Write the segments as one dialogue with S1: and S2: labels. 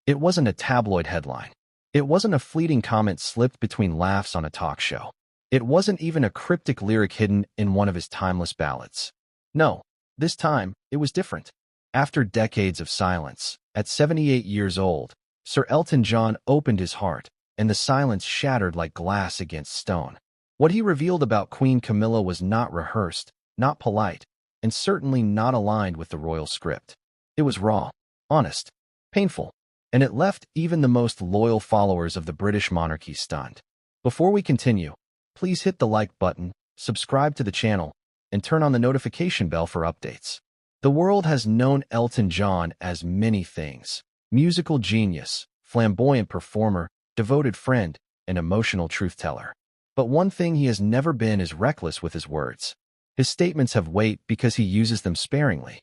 S1: It wasn't a tabloid headline. It wasn't a fleeting comment slipped between laughs on a talk show. It wasn't even a cryptic lyric hidden in one of his timeless ballads. No, this time, it was different. After decades of silence, at 78 years old, Sir Elton John opened his heart, and the silence shattered like glass against stone. What he revealed about Queen Camilla was not rehearsed, not polite, and certainly not aligned with the royal script. It was raw, honest, painful, and it left even the most loyal followers of the British monarchy stunned. Before we continue, please hit the like button, subscribe to the channel, and turn on the notification bell for updates. The world has known Elton John as many things: musical genius, flamboyant performer, devoted friend, and emotional truth-teller. But one thing he has never been is reckless with his words. His statements have weight because he uses them sparingly.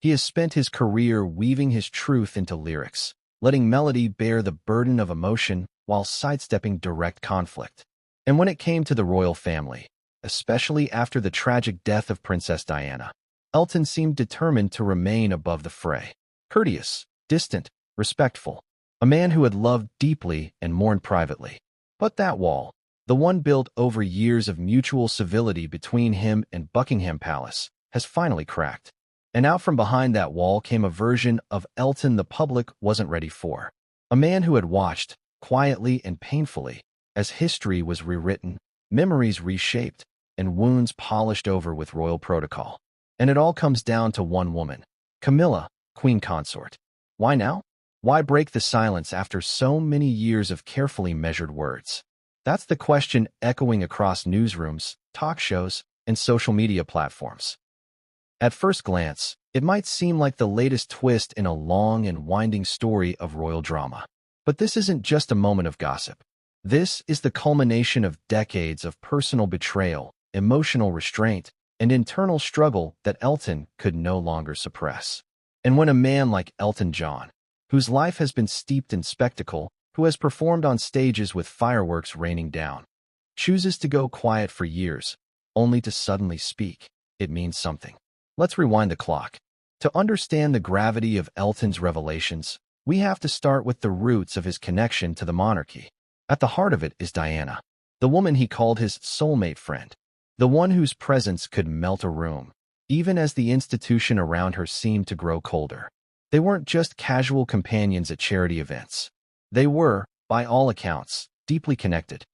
S1: He has spent his career weaving his truth into lyrics, letting melody bear the burden of emotion while sidestepping direct conflict. And when it came to the royal family, especially after the tragic death of Princess Diana, Elton seemed determined to remain above the fray. Courteous, distant, respectful, a man who had loved deeply and mourned privately. But that wall, the one built over years of mutual civility between him and Buckingham Palace, has finally cracked. And out from behind that wall came a version of Elton the public wasn't ready for. A man who had watched, quietly and painfully, as history was rewritten, memories reshaped, and wounds polished over with royal protocol. And it all comes down to one woman, Camilla, Queen Consort. Why now? Why break the silence after so many years of carefully measured words? That's the question echoing across newsrooms, talk shows, and social media platforms. At first glance, it might seem like the latest twist in a long and winding story of royal drama. But this isn't just a moment of gossip. This is the culmination of decades of personal betrayal, emotional restraint, and internal struggle that Elton could no longer suppress. And when a man like Elton John, whose life has been steeped in spectacle, who has performed on stages with fireworks raining down, chooses to go quiet for years, only to suddenly speak, it means something. Let's rewind the clock. To understand the gravity of Elton's revelations, we have to start with the roots of his connection to the monarchy. At the heart of it is Diana, the woman he called his soulmate friend, the one whose presence could melt a room, even as the institution around her seemed to grow colder. They weren't just casual companions at charity events. They were, by all accounts, deeply connected.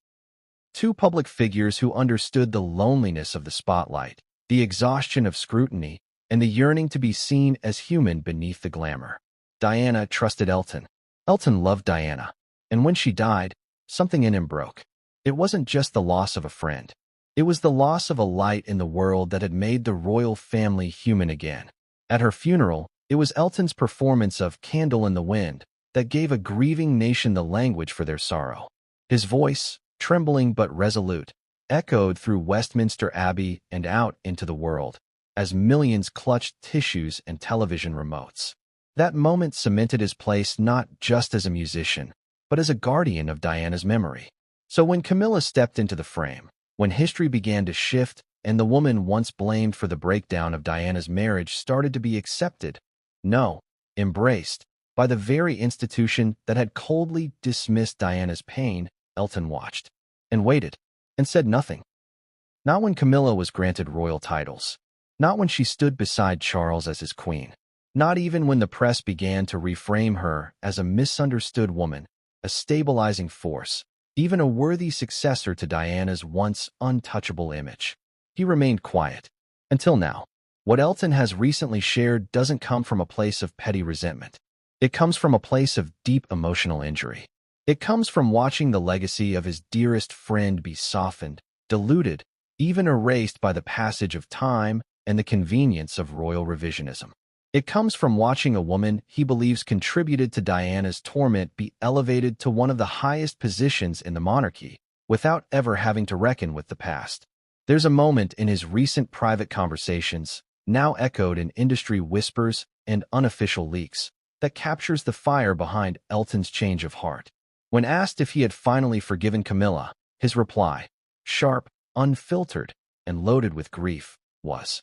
S1: Two public figures who understood the loneliness of the spotlight, the exhaustion of scrutiny, and the yearning to be seen as human beneath the glamour. Diana trusted Elton. Elton loved Diana. And when she died, something in him broke. It wasn't just the loss of a friend. It was the loss of a light in the world that had made the royal family human again. At her funeral, it was Elton's performance of Candle in the Wind that gave a grieving nation the language for their sorrow. His voice, trembling but resolute, echoed through Westminster Abbey and out into the world, as millions clutched tissues and television remotes. That moment cemented his place not just as a musician, but as a guardian of Diana's memory. So when Camilla stepped into the frame, when history began to shift and the woman once blamed for the breakdown of Diana's marriage started to be accepted, no, embraced, by the very institution that had coldly dismissed Diana's pain, Elton watched, and waited, and said nothing. Not when Camilla was granted royal titles, not when she stood beside Charles as his queen, not even when the press began to reframe her as a misunderstood woman, a stabilizing force, even a worthy successor to Diana's once untouchable image. He remained quiet. Until now. What Elton has recently shared doesn't come from a place of petty resentment. It comes from a place of deep emotional injury. It comes from watching the legacy of his dearest friend be softened, diluted, even erased by the passage of time and the convenience of royal revisionism. It comes from watching a woman he believes contributed to Diana's torment be elevated to one of the highest positions in the monarchy, without ever having to reckon with the past. There's a moment in his recent private conversations, now echoed in industry whispers and unofficial leaks, that captures the fire behind Elton's change of heart. When asked if he had finally forgiven Camilla, his reply, sharp, unfiltered, and loaded with grief, was,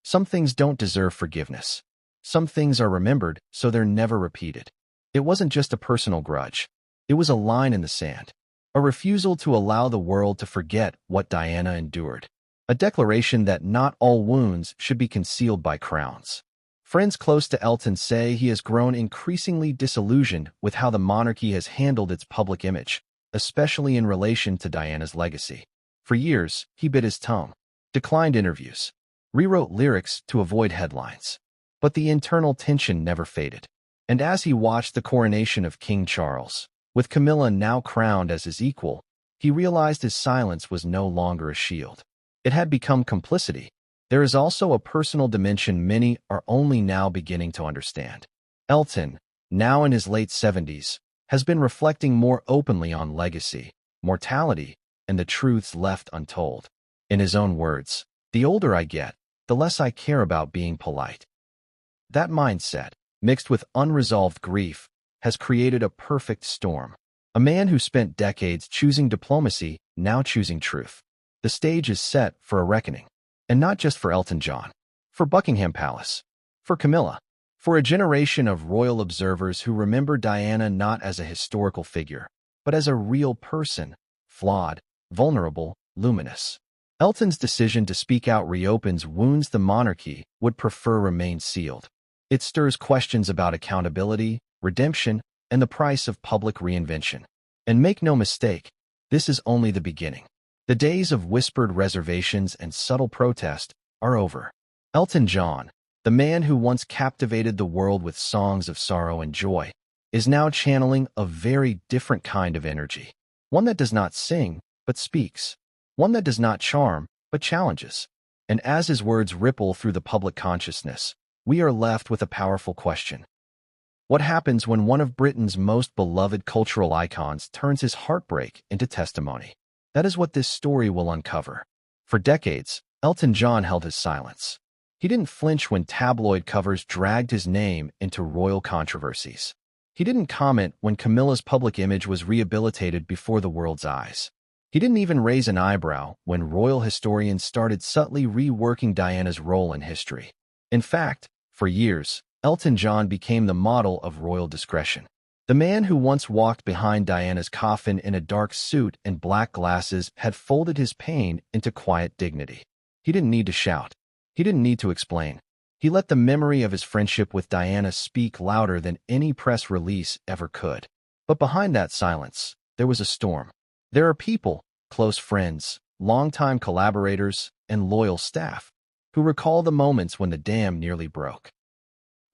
S1: "Some things don't deserve forgiveness. Some things are remembered so they're never repeated." It wasn't just a personal grudge. It was a line in the sand. A refusal to allow the world to forget what Diana endured. A declaration that not all wounds should be concealed by crowns. Friends close to Elton say he has grown increasingly disillusioned with how the monarchy has handled its public image, especially in relation to Diana's legacy. For years, he bit his tongue, declined interviews, rewrote lyrics to avoid headlines. But the internal tension never faded. And as he watched the coronation of King Charles, with Camilla now crowned as his equal, he realized his silence was no longer a shield. It had become complicity. There is also a personal dimension many are only now beginning to understand. Elton, now in his late 70s, has been reflecting more openly on legacy, mortality, and the truths left untold. In his own words, "The older I get, the less I care about being polite." That mindset, mixed with unresolved grief, has created a perfect storm. A man who spent decades choosing diplomacy, now choosing truth. The stage is set for a reckoning. And not just for Elton John. For Buckingham Palace. For Camilla. For a generation of royal observers who remember Diana not as a historical figure, but as a real person, flawed, vulnerable, luminous. Elton's decision to speak out reopens wounds the monarchy would prefer remain sealed. It stirs questions about accountability, redemption, and the price of public reinvention. And make no mistake, this is only the beginning. The days of whispered reservations and subtle protest are over. Elton John, the man who once captivated the world with songs of sorrow and joy, is now channeling a very different kind of energy. One that does not sing, but speaks. One that does not charm, but challenges. And as his words ripple through the public consciousness, we are left with a powerful question. What happens when one of Britain's most beloved cultural icons turns his heartbreak into testimony? That is what this story will uncover. For decades, Elton John held his silence. He didn't flinch when tabloid covers dragged his name into royal controversies. He didn't comment when Camilla's public image was rehabilitated before the world's eyes. He didn't even raise an eyebrow when royal historians started subtly reworking Diana's role in history. In fact, for years, Elton John became the model of royal discretion. The man who once walked behind Diana's coffin in a dark suit and black glasses had folded his pain into quiet dignity. He didn't need to shout. He didn't need to explain. He let the memory of his friendship with Diana speak louder than any press release ever could. But behind that silence, there was a storm. There are people, close friends, longtime collaborators, and loyal staff, who recall the moments when the dam nearly broke.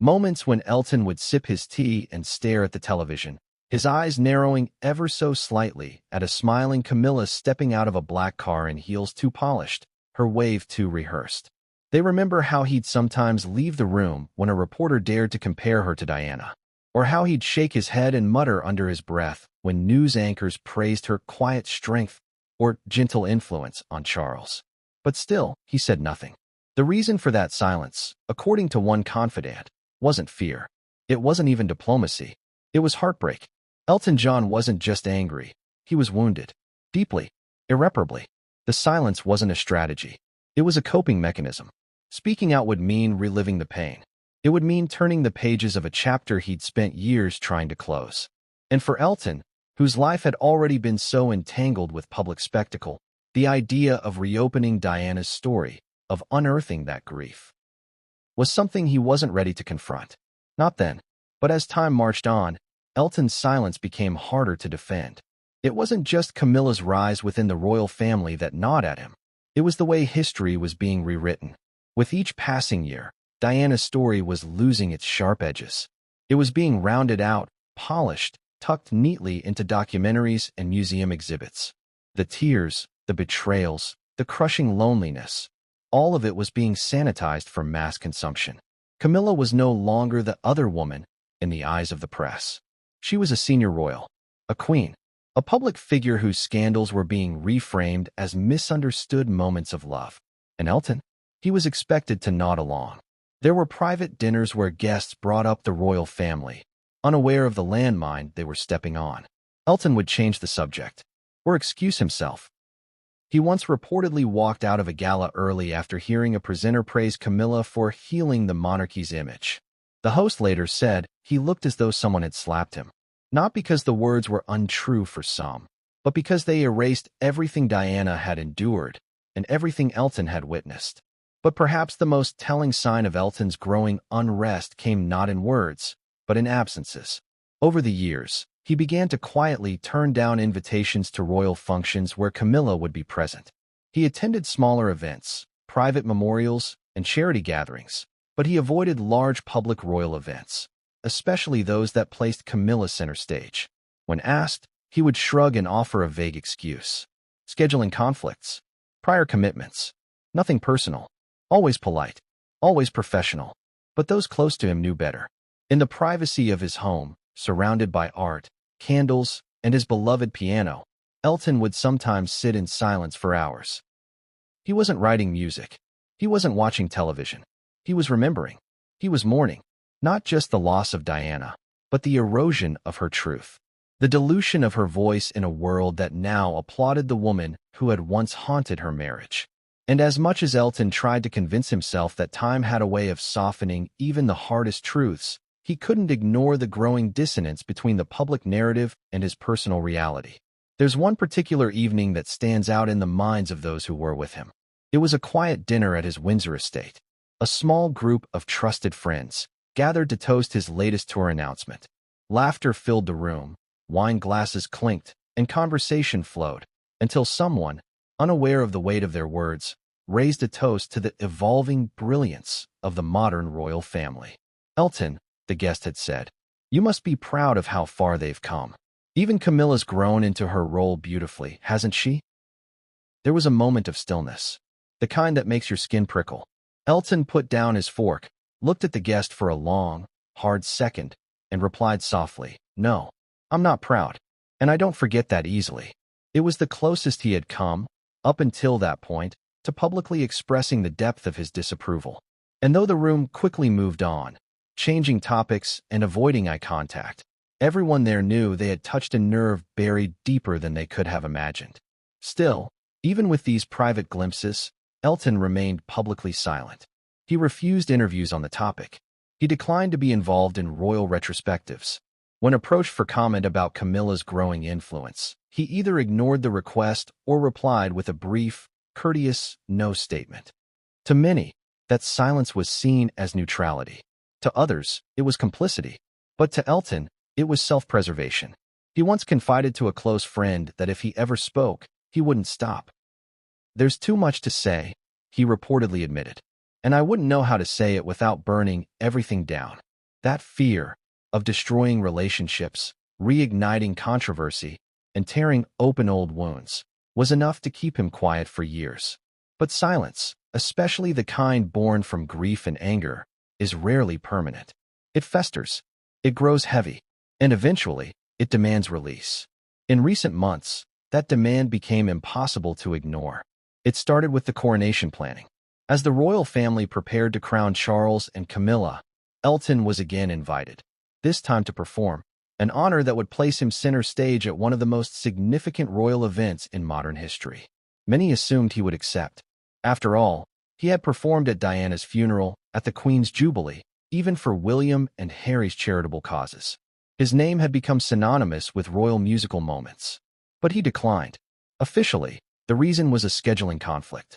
S1: Moments when Elton would sip his tea and stare at the television, his eyes narrowing ever so slightly at a smiling Camilla stepping out of a black car in heels too polished, her wave too rehearsed. They remember how he'd sometimes leave the room when a reporter dared to compare her to Diana, or how he'd shake his head and mutter under his breath when news anchors praised her quiet strength or gentle influence on Charles. But still, he said nothing. The reason for that silence, according to one confidant, wasn't fear. It wasn't even diplomacy. It was heartbreak. Elton John wasn't just angry. He was wounded. Deeply. Irreparably. The silence wasn't a strategy. It was a coping mechanism. Speaking out would mean reliving the pain. It would mean turning the pages of a chapter he'd spent years trying to close. And for Elton, whose life had already been so entangled with public spectacle, the idea of reopening Diana's story, of unearthing that grief, was something he wasn't ready to confront. Not then, but as time marched on, Elton's silence became harder to defend. It wasn't just Camilla's rise within the royal family that gnawed at him. It was the way history was being rewritten. With each passing year, Diana's story was losing its sharp edges. It was being rounded out, polished, tucked neatly into documentaries and museum exhibits. The tears, the betrayals, the crushing loneliness, all of it was being sanitized for mass consumption. Camilla was no longer the other woman in the eyes of the press. She was a senior royal, a queen, a public figure whose scandals were being reframed as misunderstood moments of love. And Elton? He was expected to nod along. There were private dinners where guests brought up the royal family, unaware of the landmine they were stepping on. Elton would change the subject, or excuse himself. He once reportedly walked out of a gala early after hearing a presenter praise Camilla for healing the monarchy's image. The host later said he looked as though someone had slapped him, not because the words were untrue for some, but because they erased everything Diana had endured and everything Elton had witnessed. But perhaps the most telling sign of Elton's growing unrest came not in words, but in absences. Over the years, he began to quietly turn down invitations to royal functions where Camilla would be present. He attended smaller events, private memorials, and charity gatherings, but he avoided large public royal events, especially those that placed Camilla center stage. When asked, he would shrug and offer a vague excuse. Scheduling conflicts, prior commitments, nothing personal, always polite, always professional. But those close to him knew better. In the privacy of his home, surrounded by art, candles, and his beloved piano, Elton would sometimes sit in silence for hours. He wasn't writing music. He wasn't watching television. He was remembering. He was mourning, not just the loss of Diana, but the erosion of her truth. The dilution of her voice in a world that now applauded the woman who had once haunted her marriage. And as much as Elton tried to convince himself that time had a way of softening even the hardest truths, he couldn't ignore the growing dissonance between the public narrative and his personal reality. There's one particular evening that stands out in the minds of those who were with him. It was a quiet dinner at his Windsor estate. A small group of trusted friends gathered to toast his latest tour announcement. Laughter filled the room, wine glasses clinked, and conversation flowed, until someone, unaware of the weight of their words, raised a toast to the evolving brilliance of the modern royal family. "Elton," the guest had said, "you must be proud of how far they've come. Even Camilla's grown into her role beautifully, hasn't she?" There was a moment of stillness, the kind that makes your skin prickle. Elton put down his fork, looked at the guest for a long, hard second, and replied softly, "No, I'm not proud, and I don't forget that easily." It was the closest he had come, up until that point, to publicly expressing the depth of his disapproval. And though the room quickly moved on, changing topics and avoiding eye contact, everyone there knew they had touched a nerve buried deeper than they could have imagined. Still, even with these private glimpses, Elton remained publicly silent. He refused interviews on the topic. He declined to be involved in royal retrospectives. When approached for comment about Camilla's growing influence, he either ignored the request or replied with a brief, courteous no statement. To many, that silence was seen as neutrality. To others, it was complicity. But to Elton, it was self-preservation. He once confided to a close friend that if he ever spoke, he wouldn't stop. "There's too much to say," he reportedly admitted, "and I wouldn't know how to say it without burning everything down." That fear of destroying relationships, reigniting controversy, and tearing open old wounds was enough to keep him quiet for years. But silence, especially the kind born from grief and anger, is rarely permanent. It festers, it grows heavy, and eventually, it demands release. In recent months, that demand became impossible to ignore. It started with the coronation planning. As the royal family prepared to crown Charles and Camilla, Elton was again invited, this time to perform, an honor that would place him center stage at one of the most significant royal events in modern history. Many assumed he would accept. After all, he had performed at Diana's funeral, at the Queen's Jubilee, even for William and Harry's charitable causes. His name had become synonymous with royal musical moments. But he declined. Officially, the reason was a scheduling conflict.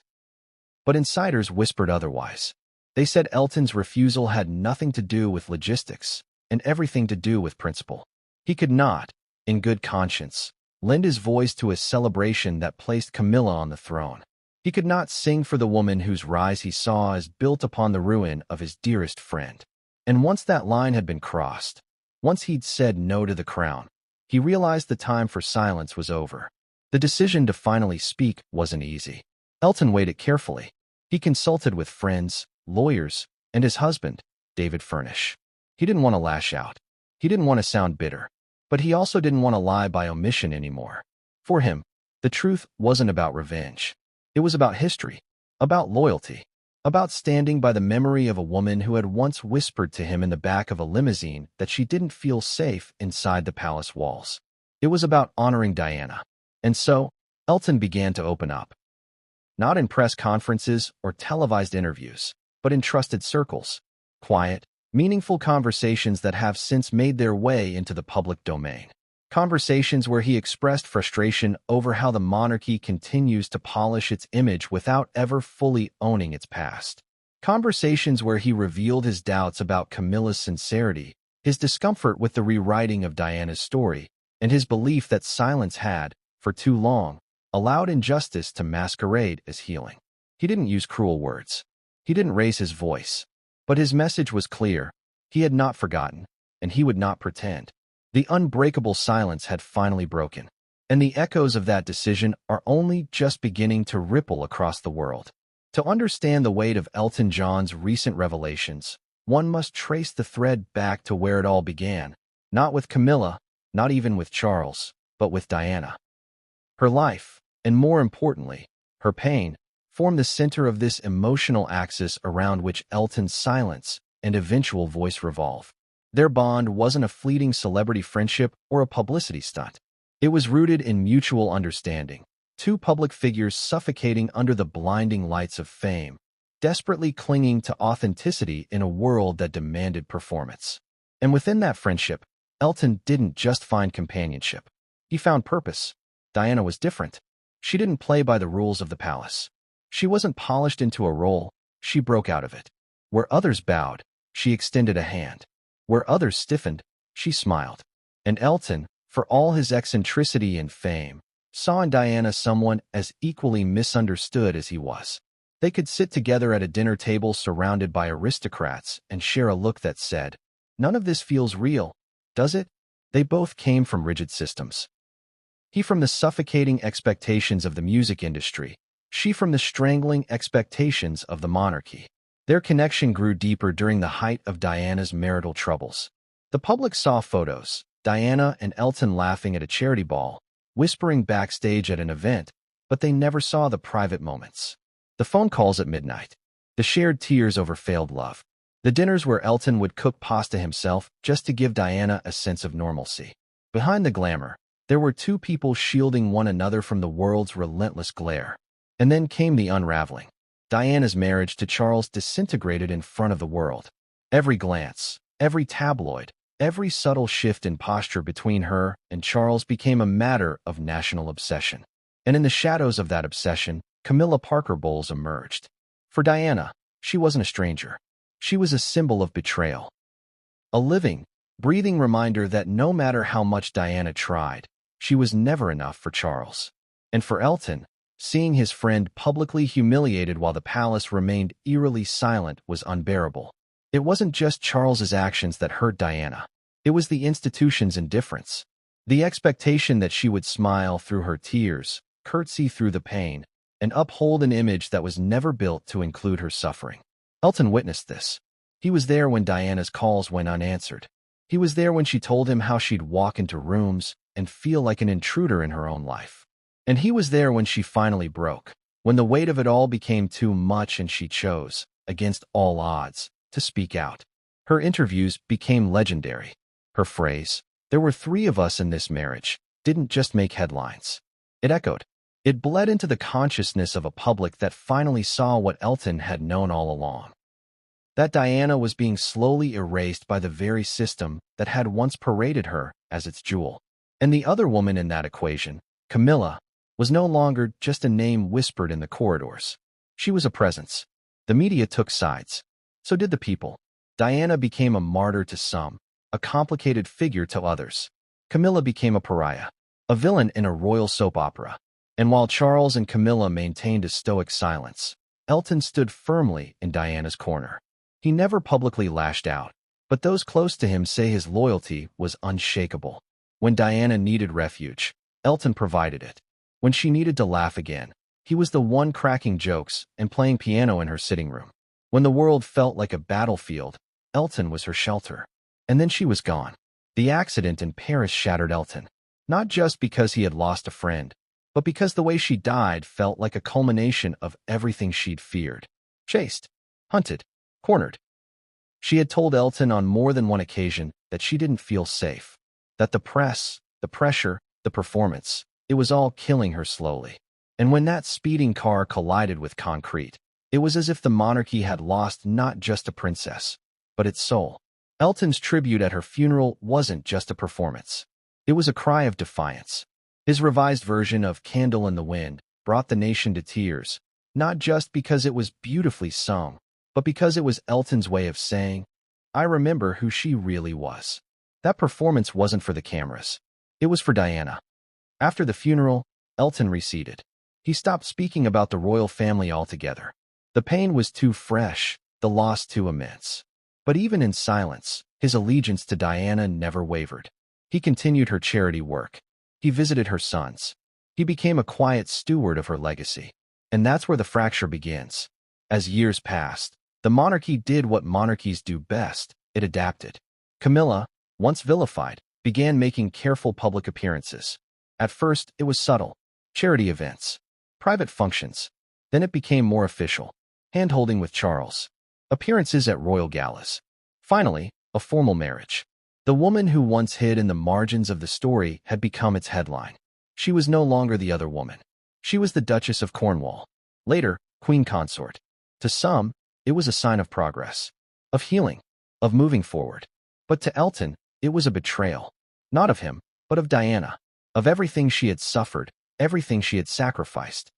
S1: But insiders whispered otherwise. They said Elton's refusal had nothing to do with logistics and everything to do with principle. He could not, in good conscience, lend his voice to a celebration that placed Camilla on the throne. He could not sing for the woman whose rise he saw as built upon the ruin of his dearest friend. And once that line had been crossed, once he'd said no to the crown, he realized the time for silence was over. The decision to finally speak wasn't easy. Elton weighed it carefully. He consulted with friends, lawyers, and his husband, David Furnish. He didn't want to lash out. He didn't want to sound bitter. But he also didn't want to lie by omission anymore. For him, the truth wasn't about revenge. It was about history, about loyalty, about standing by the memory of a woman who had once whispered to him in the back of a limousine that she didn't feel safe inside the palace walls. It was about honoring Diana. And so, Elton began to open up. Not in press conferences or televised interviews, but in trusted circles. Quiet, Meaningful conversations that have since made their way into the public domain. Conversations where he expressed frustration over how the monarchy continues to polish its image without ever fully owning its past. Conversations where he revealed his doubts about Camilla's sincerity, his discomfort with the rewriting of Diana's story, and his belief that silence had, for too long, allowed injustice to masquerade as healing. He didn't use cruel words. He didn't raise his voice. But his message was clear. He had not forgotten, and he would not pretend. The unbreakable silence had finally broken, and the echoes of that decision are only just beginning to ripple across the world. To understand the weight of Elton John's recent revelations, one must trace the thread back to where it all began, not with Camilla, not even with Charles, but with Diana. Her life, and more importantly, her pain, formed the center of this emotional axis around which Elton's silence and eventual voice revolve. Their bond wasn't a fleeting celebrity friendship or a publicity stunt. It was rooted in mutual understanding, two public figures suffocating under the blinding lights of fame, desperately clinging to authenticity in a world that demanded performance. And within that friendship, Elton didn't just find companionship. He found purpose. Diana was different. She didn't play by the rules of the palace. She wasn't polished into a role. She broke out of it. Where others bowed, she extended a hand. Where others stiffened, she smiled. And Elton, for all his eccentricity and fame, saw in Diana someone as equally misunderstood as he was. They could sit together at a dinner table surrounded by aristocrats and share a look that said, "None of this feels real, does it?" They both came from rigid systems. He from the suffocating expectations of the music industry, she from the strangling expectations of the monarchy. Their connection grew deeper during the height of Diana's marital troubles. The public saw photos, Diana and Elton laughing at a charity ball, whispering backstage at an event, but they never saw the private moments. The phone calls at midnight, the shared tears over failed love, the dinners where Elton would cook pasta himself just to give Diana a sense of normalcy. Behind the glamour, there were two people shielding one another from the world's relentless glare. And then came the unraveling. Diana's marriage to Charles disintegrated in front of the world. Every glance, every tabloid, every subtle shift in posture between her and Charles became a matter of national obsession. And in the shadows of that obsession, Camilla Parker Bowles emerged. For Diana, she wasn't a stranger. She was a symbol of betrayal. A living, breathing reminder that no matter how much Diana tried, she was never enough for Charles. And for Elton, seeing his friend publicly humiliated while the palace remained eerily silent was unbearable. It wasn't just Charles's actions that hurt Diana. It was the institution's indifference. The expectation that she would smile through her tears, curtsy through the pain, and uphold an image that was never built to include her suffering. Elton witnessed this. He was there when Diana's calls went unanswered. He was there when she told him how she'd walk into rooms and feel like an intruder in her own life. And he was there when she finally broke, when the weight of it all became too much and she chose, against all odds, to speak out. Her interviews became legendary. Her phrase, "There were three of us in this marriage," didn't just make headlines. It echoed. It bled into the consciousness of a public that finally saw what Elton had known all along. That Diana was being slowly erased by the very system that had once paraded her as its jewel. And the other woman in that equation, Camilla, was no longer just a name whispered in the corridors. She was a presence. The media took sides. So did the people. Diana became a martyr to some, a complicated figure to others. Camilla became a pariah, a villain in a royal soap opera. And while Charles and Camilla maintained a stoic silence, Elton stood firmly in Diana's corner. He never publicly lashed out, but those close to him say his loyalty was unshakable. When Diana needed refuge, Elton provided it. When she needed to laugh again, he was the one cracking jokes and playing piano in her sitting room. When the world felt like a battlefield, Elton was her shelter. And then she was gone. The accident in Paris shattered Elton, not just because he had lost a friend, but because the way she died felt like a culmination of everything she'd feared. Chased, hunted, cornered. She had told Elton on more than one occasion that she didn't feel safe, that the press, the pressure, the performance, it was all killing her slowly. And when that speeding car collided with concrete, it was as if the monarchy had lost not just a princess, but its soul. Elton's tribute at her funeral wasn't just a performance. It was a cry of defiance. His revised version of Candle in the Wind brought the nation to tears, not just because it was beautifully sung, but because it was Elton's way of saying, "I remember who she really was." That performance wasn't for the cameras. It was for Diana. After the funeral, Elton receded. He stopped speaking about the royal family altogether. The pain was too fresh, the loss too immense. But even in silence, his allegiance to Diana never wavered. He continued her charity work. He visited her sons. He became a quiet steward of her legacy. And that's where the fracture begins. As years passed, the monarchy did what monarchies do best. It adapted. Camilla, once vilified, began making careful public appearances. At first, it was subtle. Charity events. Private functions. Then it became more official. Hand-holding with Charles. Appearances at royal galas. Finally, a formal marriage. The woman who once hid in the margins of the story had become its headline. She was no longer the other woman. She was the Duchess of Cornwall. Later, Queen Consort. To some, it was a sign of progress, of healing, of moving forward. But to Elton, it was a betrayal. Not of him, but of Diana. Of everything she had suffered, everything she had sacrificed.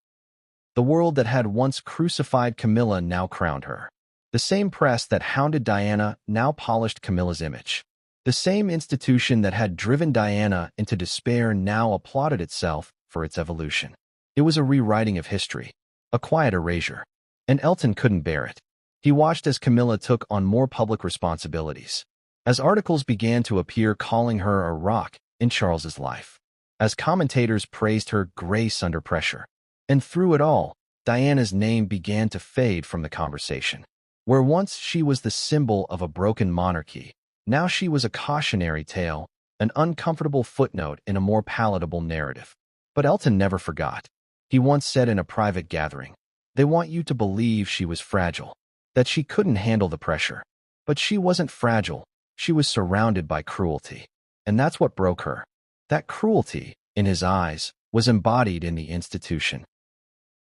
S1: The world that had once crucified Camilla now crowned her. The same press that hounded Diana now polished Camilla's image. The same institution that had driven Diana into despair now applauded itself for its evolution. It was a rewriting of history, a quiet erasure. And Elton couldn't bear it. He watched as Camilla took on more public responsibilities. As articles began to appear calling her a rock in Charles's life. As commentators praised her grace under pressure. And through it all, Diana's name began to fade from the conversation. Where once she was the symbol of a broken monarchy, now she was a cautionary tale, an uncomfortable footnote in a more palatable narrative. But Elton never forgot. He once said in a private gathering, "They want you to believe she was fragile, that she couldn't handle the pressure. But she wasn't fragile, she was surrounded by cruelty. And that's what broke her." That cruelty, in his eyes, was embodied in the institution.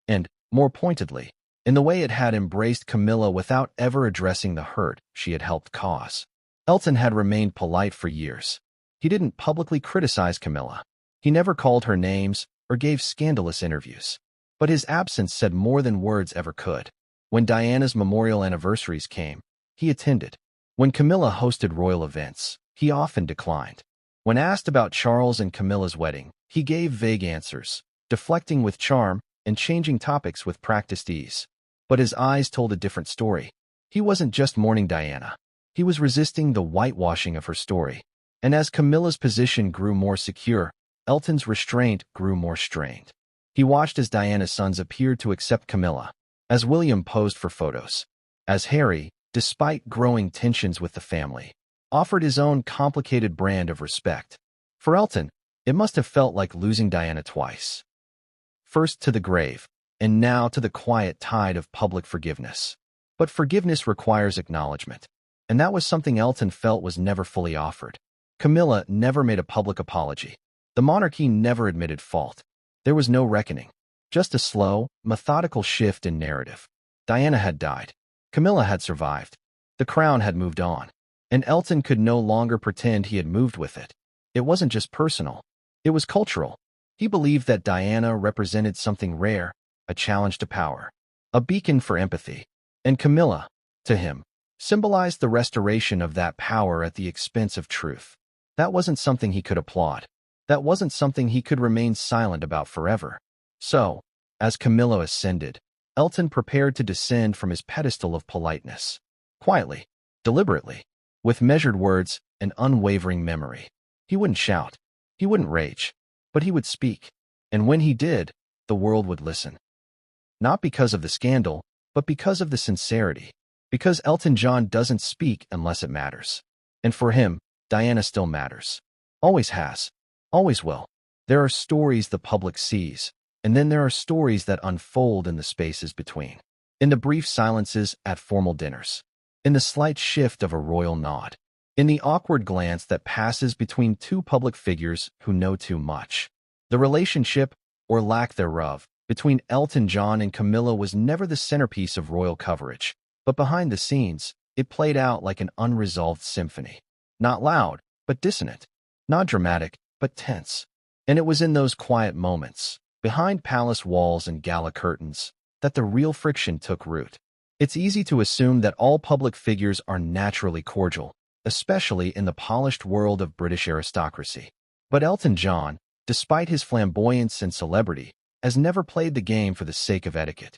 S1: And, more pointedly, in the way it had embraced Camilla without ever addressing the hurt she had helped cause. Elton had remained polite for years. He didn't publicly criticize Camilla. He never called her names or gave scandalous interviews. But his absence said more than words ever could. When Diana's memorial anniversaries came, he attended. When Camilla hosted royal events, he often declined. When asked about Charles and Camilla's wedding, he gave vague answers, deflecting with charm and changing topics with practiced ease. But his eyes told a different story. He wasn't just mourning Diana. He was resisting the whitewashing of her story. And as Camilla's position grew more secure, Elton's restraint grew more strained. He watched as Diana's sons appeared to accept Camilla, as William posed for photos, as Harry, despite growing tensions with the family, offered his own complicated brand of respect. For Elton, it must have felt like losing Diana twice. First to the grave, and now to the quiet tide of public forgiveness. But forgiveness requires acknowledgement, and that was something Elton felt was never fully offered. Camilla never made a public apology. The monarchy never admitted fault. There was no reckoning, just a slow, methodical shift in narrative. Diana had died. Camilla had survived. The crown had moved on. And Elton could no longer pretend he had moved with it. It wasn't just personal. It was cultural. He believed that Diana represented something rare, a challenge to power, a beacon for empathy. And Camilla, to him, symbolized the restoration of that power at the expense of truth. That wasn't something he could applaud. That wasn't something he could remain silent about forever. So, as Camilla ascended, Elton prepared to descend from his pedestal of politeness. Quietly, deliberately, with measured words and unwavering memory. He wouldn't shout. He wouldn't rage. But he would speak. And when he did, the world would listen. Not because of the scandal, but because of the sincerity. Because Elton John doesn't speak unless it matters. And for him, Diana still matters. Always has. Always will. There are stories the public sees, and then there are stories that unfold in the spaces between. In the brief silences at formal dinners. In the slight shift of a royal nod. In the awkward glance that passes between two public figures who know too much. The relationship, or lack thereof, between Elton John and Camilla was never the centerpiece of royal coverage. But behind the scenes, It played out like an unresolved symphony. Not loud, but dissonant. Not dramatic, but tense. And it was in those quiet moments, behind palace walls and gala curtains, that the real friction took root. It's easy to assume that all public figures are naturally cordial, especially in the polished world of British aristocracy. But Elton John, despite his flamboyance and celebrity, has never played the game for the sake of etiquette.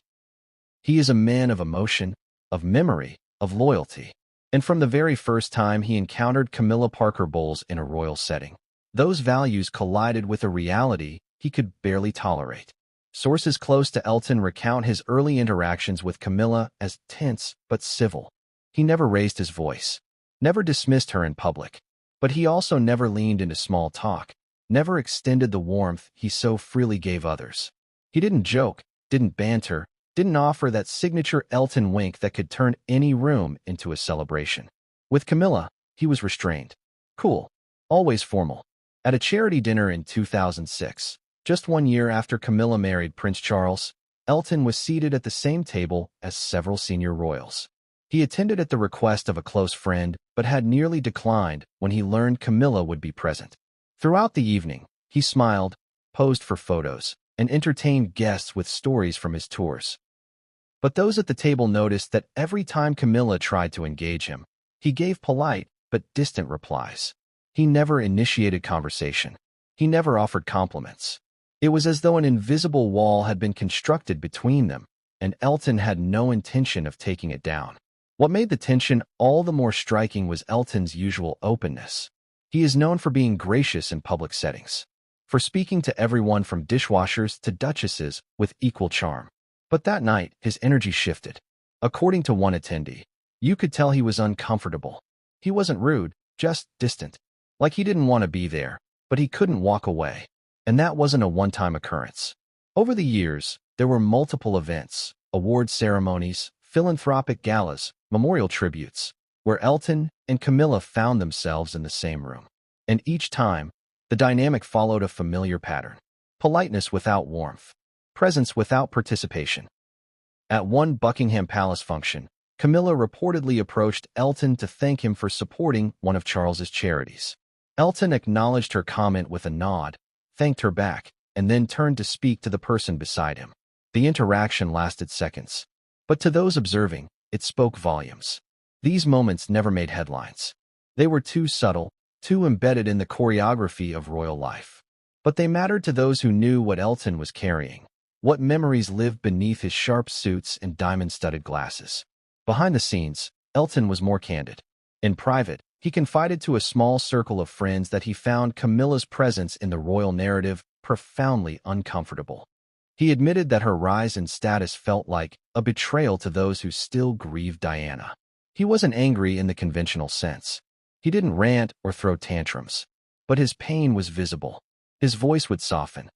S1: He is a man of emotion, of memory, of loyalty. And from the very first time he encountered Camilla Parker Bowles in a royal setting, those values collided with a reality he could barely tolerate. Sources close to Elton recount his early interactions with Camilla as tense but civil. He never raised his voice, never dismissed her in public, but he also never leaned into small talk, never extended the warmth he so freely gave others. He didn't joke, didn't banter, didn't offer that signature Elton wink that could turn any room into a celebration. With Camilla, he was restrained, cool, always formal. At a charity dinner in 2006, just 1 year after Camilla married Prince Charles, Elton was seated at the same table as several senior royals. He attended at the request of a close friend, but had nearly declined when he learned Camilla would be present. Throughout the evening, he smiled, posed for photos, and entertained guests with stories from his tours. But those at the table noticed that every time Camilla tried to engage him, he gave polite but distant replies. He never initiated conversation. He never offered compliments. It was as though an invisible wall had been constructed between them, and Elton had no intention of taking it down. What made the tension all the more striking was Elton's usual openness. He is known for being gracious in public settings, for speaking to everyone from dishwashers to duchesses with equal charm. But that night, his energy shifted. According to one attendee, you could tell he was uncomfortable. He wasn't rude, just distant. Like he didn't want to be there, but he couldn't walk away. And that wasn't a one-time occurrence. Over the years, there were multiple events, award ceremonies, philanthropic galas, memorial tributes, where Elton and Camilla found themselves in the same room. And each time, the dynamic followed a familiar pattern. Politeness without warmth. Presence without participation. At one Buckingham Palace function, Camilla reportedly approached Elton to thank him for supporting one of Charles's charities. Elton acknowledged her comment with a nod, thanked her back, and then turned to speak to the person beside him. The interaction lasted seconds, but to those observing, it spoke volumes. These moments never made headlines. They were too subtle, too embedded in the choreography of royal life. But they mattered to those who knew what Elton was carrying, what memories lived beneath his sharp suits and diamond-studded glasses. Behind the scenes, Elton was more candid. In private, he confided to a small circle of friends that he found Camilla's presence in the royal narrative profoundly uncomfortable. He admitted that her rise in status felt like a betrayal to those who still grieved Diana. He wasn't angry in the conventional sense. He didn't rant or throw tantrums. But his pain was visible. His voice would soften.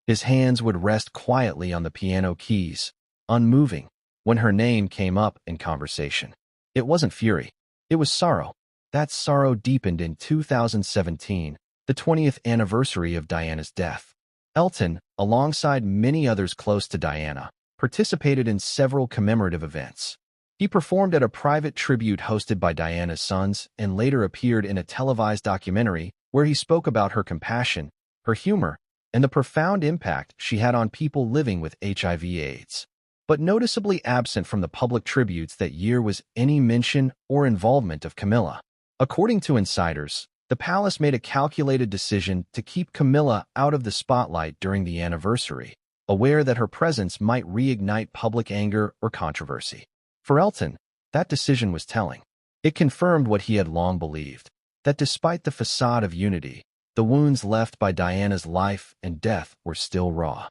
S1: His hands would rest quietly on the piano keys, unmoving, when her name came up in conversation. It wasn't fury. It was sorrow. That sorrow deepened in 2017, the 20th anniversary of Diana's death. Elton, alongside many others close to Diana, participated in several commemorative events. He performed at a private tribute hosted by Diana's sons and later appeared in a televised documentary where he spoke about her compassion, her humor, and the profound impact she had on people living with HIV/AIDS. But noticeably absent from the public tributes that year was any mention or involvement of Camilla. According to insiders, the palace made a calculated decision to keep Camilla out of the spotlight during the anniversary, aware that her presence might reignite public anger or controversy. For Elton, that decision was telling. It confirmed what he had long believed, that despite the facade of unity, the wounds left by Diana's life and death were still raw.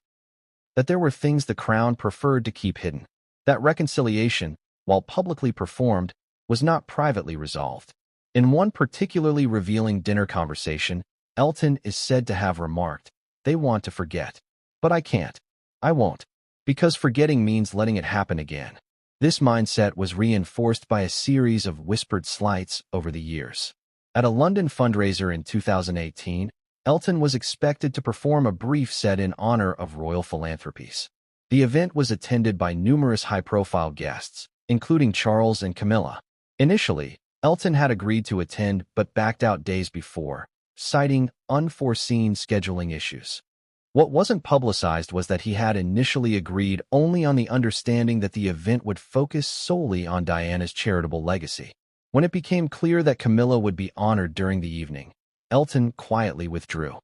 S1: That there were things the crown preferred to keep hidden. That reconciliation, while publicly performed, was not privately resolved. In one particularly revealing dinner conversation, Elton is said to have remarked, "They want to forget. But I can't. I won't. Because forgetting means letting it happen again." This mindset was reinforced by a series of whispered slights over the years. At a London fundraiser in 2018, Elton was expected to perform a brief set in honor of royal philanthropies. The event was attended by numerous high-profile guests, including Charles and Camilla. Initially, Elton had agreed to attend but backed out days before, citing unforeseen scheduling issues. What wasn't publicized was that he had initially agreed only on the understanding that the event would focus solely on Diana's charitable legacy. When it became clear that Camilla would be honored during the evening, Elton quietly withdrew.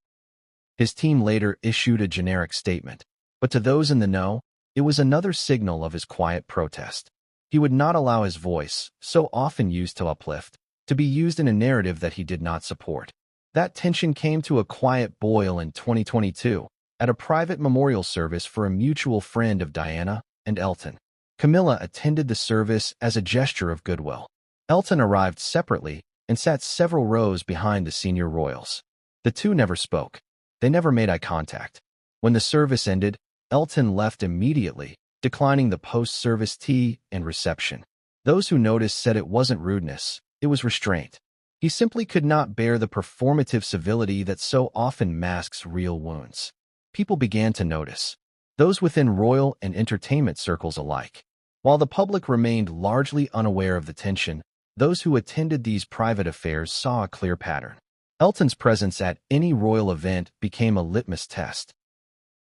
S1: His team later issued a generic statement, but to those in the know, it was another signal of his quiet protest. He would not allow his voice, so often used to uplift, to be used in a narrative that he did not support. That tension came to a quiet boil in 2022, at a private memorial service for a mutual friend of Diana and Elton. Camilla attended the service as a gesture of goodwill. Elton arrived separately and sat several rows behind the senior royals. The two never spoke. They never made eye contact. When the service ended, Elton left immediately, declining the post-service tea and reception. Those who noticed said it wasn't rudeness, it was restraint. He simply could not bear the performative civility that so often masks real wounds. People began to notice, those within royal and entertainment circles alike. While the public remained largely unaware of the tension, those who attended these private affairs saw a clear pattern. Elton's presence at any royal event became a litmus test.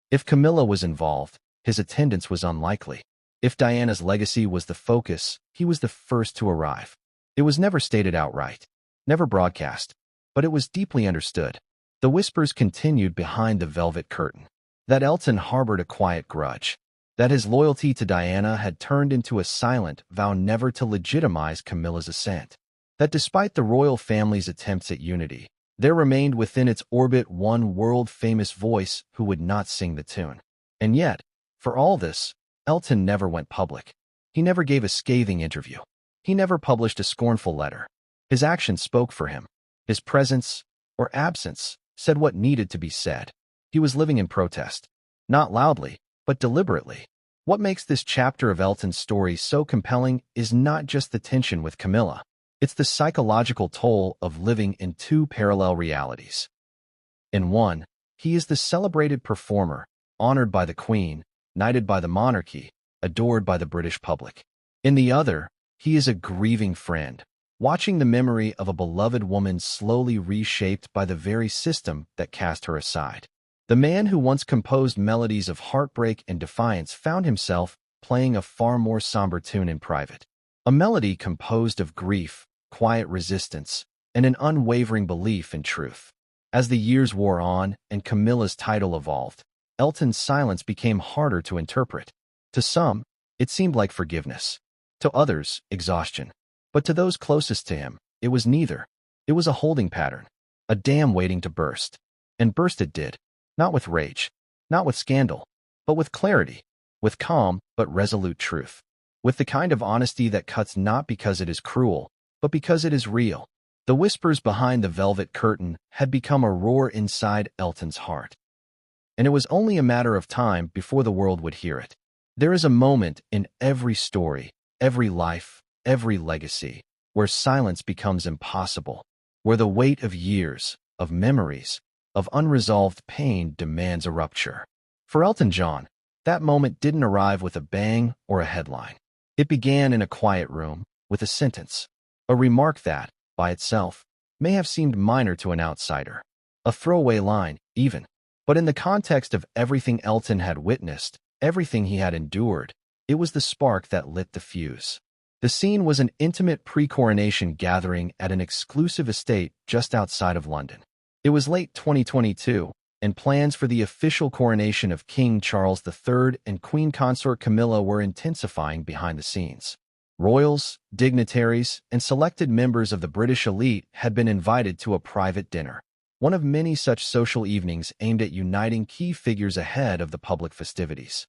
S1: If Camilla was involved, his attendance was unlikely. If Diana's legacy was the focus, he was the first to arrive. It was never stated outright, never broadcast, but it was deeply understood. The whispers continued behind the velvet curtain, that Elton harbored a quiet grudge, that his loyalty to Diana had turned into a silent vow never to legitimize Camilla's ascent, that despite the royal family's attempts at unity, there remained within its orbit one world-famous voice who would not sing the tune. And yet, for all this, Elton never went public. He never gave a scathing interview. He never published a scornful letter. His actions spoke for him. His presence, or absence, said what needed to be said. He was living in protest. Not loudly, but deliberately. What makes this chapter of Elton's story so compelling is not just the tension with Camilla. It's the psychological toll of living in two parallel realities. In one, he is the celebrated performer, honored by the Queen, knighted by the monarchy, adored by the British public. In the other, he is a grieving friend, watching the memory of a beloved woman slowly reshaped by the very system that cast her aside. The man who once composed melodies of heartbreak and defiance found himself playing a far more somber tune in private. A melody composed of grief, quiet resistance, and an unwavering belief in truth. As the years wore on and Camilla's title evolved, Elton's silence became harder to interpret. To some, it seemed like forgiveness. To others, exhaustion. But to those closest to him, it was neither. It was a holding pattern, a dam waiting to burst. And burst it did, not with rage, not with scandal, but with clarity, with calm but resolute truth, with the kind of honesty that cuts not because it is cruel, but because it is real. The whispers behind the velvet curtain had become a roar inside Elton's heart. And it was only a matter of time before the world would hear it. There is a moment in every story, every life, every legacy, where silence becomes impossible, where the weight of years, of memories, of unresolved pain demands a rupture. For Elton John, that moment didn't arrive with a bang or a headline. It began in a quiet room, with a sentence, a remark that, by itself, may have seemed minor to an outsider, a throwaway line, even. But in the context of everything Elton had witnessed, everything he had endured, it was the spark that lit the fuse. The scene was an intimate pre-coronation gathering at an exclusive estate just outside of London. It was late 2022, and plans for the official coronation of King Charles III and Queen Consort Camilla were intensifying behind the scenes. Royals, dignitaries, and selected members of the British elite had been invited to a private dinner, one of many such social evenings aimed at uniting key figures ahead of the public festivities.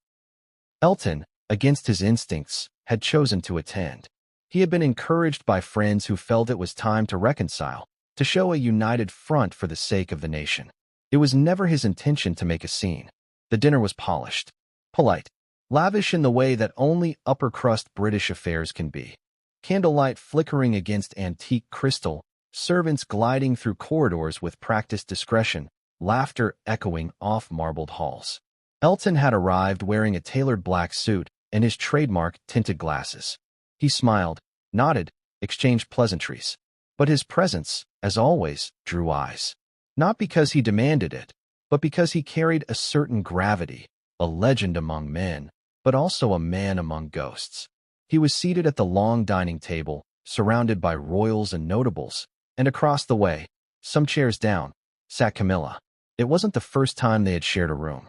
S1: Elton, against his instincts, had chosen to attend. He had been encouraged by friends who felt it was time to reconcile, to show a united front for the sake of the nation. It was never his intention to make a scene. The dinner was polished, polite, lavish in the way that only upper-crust British affairs can be. Candlelight flickering against antique crystal, servants gliding through corridors with practiced discretion, laughter echoing off marbled halls. Elton had arrived wearing a tailored black suit and his trademark tinted glasses. He smiled, nodded, exchanged pleasantries. But his presence, as always, drew eyes. Not because he demanded it, but because he carried a certain gravity, a legend among men, but also a man among ghosts. He was seated at the long dining table, surrounded by royals and notables, and across the way, some chairs down, sat Camilla. It wasn't the first time they had shared a room.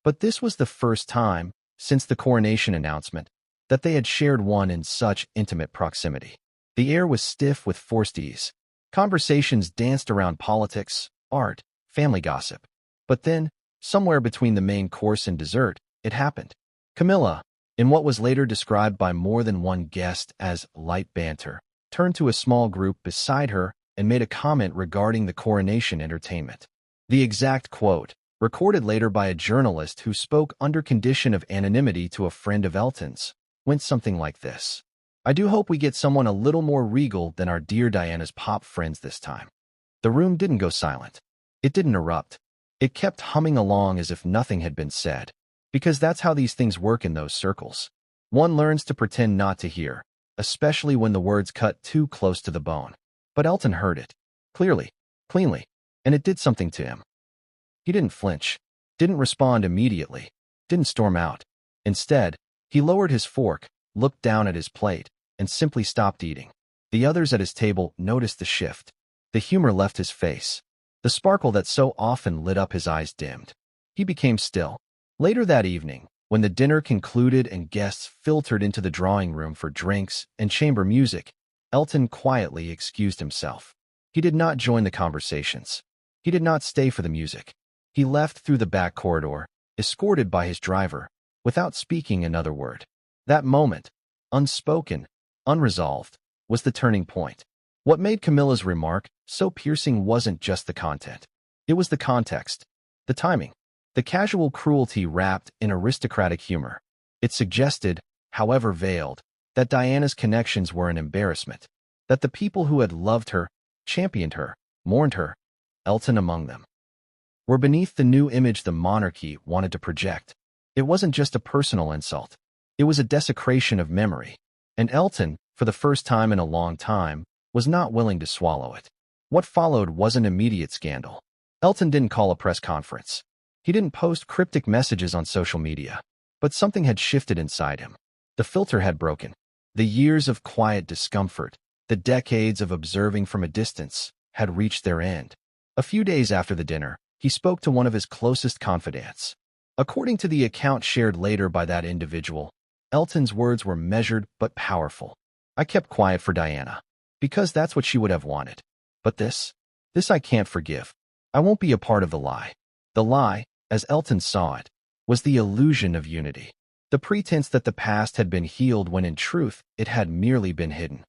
S1: But this was the first time, since the coronation announcement, that they had shared one in such intimate proximity. The air was stiff with forced ease. Conversations danced around politics, art, family gossip. But then, somewhere between the main course and dessert, it happened. Camilla, in what was later described by more than one guest as light banter, turned to a small group beside her and made a comment regarding the coronation entertainment. The exact quote, recorded later by a journalist who spoke under condition of anonymity to a friend of Elton's, went something like this. "I do hope we get someone a little more regal than our dear Diana's pop friends this time." The room didn't go silent. It didn't erupt. It kept humming along as if nothing had been said. Because that's how these things work in those circles. One learns to pretend not to hear, especially when the words cut too close to the bone. But Elton heard it. Clearly, cleanly, and it did something to him. He didn't flinch, didn't respond immediately, didn't storm out. Instead, he lowered his fork, looked down at his plate, and simply stopped eating. The others at his table noticed the shift. The humor left his face. The sparkle that so often lit up his eyes dimmed. He became still. Later that evening, when the dinner concluded and guests filtered into the drawing room for drinks and chamber music, Elton quietly excused himself. He did not join the conversations. He did not stay for the music. He left through the back corridor, escorted by his driver, without speaking another word. That moment, unspoken, unresolved, was the turning point. What made Camilla's remark so piercing wasn't just the content. It was the context, the timing, the casual cruelty wrapped in aristocratic humor. It suggested, however veiled, that Diana's connections were an embarrassment, that the people who had loved her, championed her, mourned her, Elton among them, were beneath the new image the monarchy wanted to project. It wasn't just a personal insult. It was a desecration of memory. And Elton, for the first time in a long time, was not willing to swallow it. What followed wasn't immediate scandal. Elton didn't call a press conference. He didn't post cryptic messages on social media. But something had shifted inside him. The filter had broken. The years of quiet discomfort, the decades of observing from a distance, had reached their end. A few days after the dinner, he spoke to one of his closest confidants. According to the account shared later by that individual, Elton's words were measured but powerful. "I kept quiet for Diana, because that's what she would have wanted. But this I can't forgive. I won't be a part of the lie." The lie, as Elton saw it, was the illusion of unity. The pretense that the past had been healed when in truth it had merely been hidden.